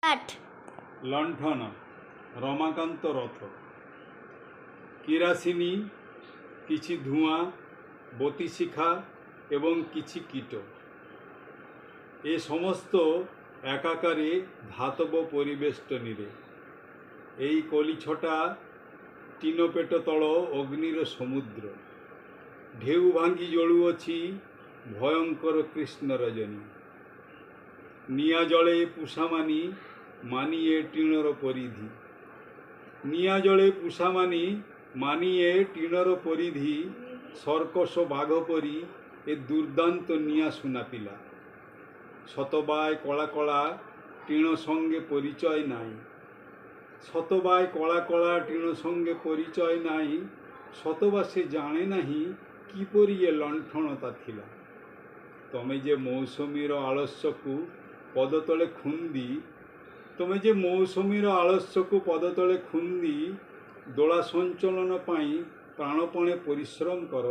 কাঠ, লণ্ঠন, রমাকান্ত রথ, কিরাসিনী, କିଛି ଧୂଆଁ, বতিশিখা এবং କିଛି কীট। এ সমস্ত একাকারে ধাতব পরিবেষ্টনীরে এই কলিছটা ଟିନପେଟ ତଳ ଅଗ୍ନିର ସମୁଦ୍ର। ଢେଉ ଭାଙ୍ଗି ଜଳୁଅଛି ଭୟଙ୍କର କୃଷ୍ଣ ରଜନୀ। ନିଆଁ ଜଳେ ପୁଷାମାନି ମାନିଏ ଟିଣର ପରିଧି। ନିଆଁ ଜଳେ ପୁଷାମାନି ମାନିଏ ଟିଣର ପରିଧି। ସର୍କସ ବାଘ ପରି ଏ ଦୁର୍ଦାନ୍ତ ନିଆଁ ସୁନା ପିଲା। শতবায় কলা কলা টিণ সঙ্গে পরিচয় নাই। শতবায় কলা কলা টিণ সঙ্গে পরিচয় নাই। শতবা সে জানে নাহি কিপরি ଏ ଲଣ୍ଠଣତା ଥିଲା। ତମେ ଯେ ମୌସୁମୀର ଆଳସ୍ୟକୁ ପଦତଳେ ଖୁନ୍ଦି, ତମେ ଯେ ମୌସୁମୀର ଆଳସ୍ୟକୁ ପଦତଳେ ଖୁନ୍ଦି ଦୋଳା ସଞ୍ଚଳନ ପାଇଁ ପ୍ରାଣପଣେ ପରିଶ୍ରମ କର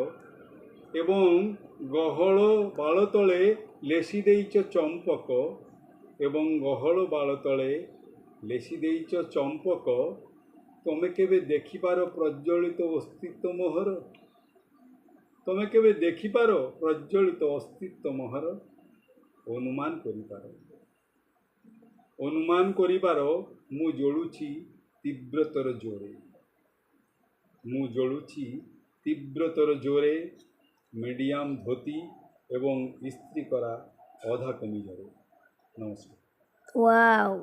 ଏବଂ ଗହଳ ବାଳ ତଳେ ଲେସି ଦେଇଛ ଚମ୍ପକ ଏବଂ ଗହଳ ବାଳ ତଳେ ଲେସି ଦେଇଛ ଚମ୍ପକ। ତମେ କେବେ ଦେଖିପାର ପ୍ରଜ୍ୱଳିତ ଅସ୍ତିତ୍ୱ ମୋହର? ତମେ କେବେ ଦେଖିପାର ପ୍ରଜ୍ୱଳିତ ଅସ୍ତିତ୍ୱ ମୋହର? ଅନୁମାନ କରିପାର ମୁଁ ଜଳୁଛି ତୀବ୍ରତର ଜୋରେ। ମୁଁ ଜଳୁଛି তীব্রতর জোরে। মিডিয়াম ধোতি এবং ইস্ত্রি করা অধা কমিজরে। নমস্কার। ওয়াও।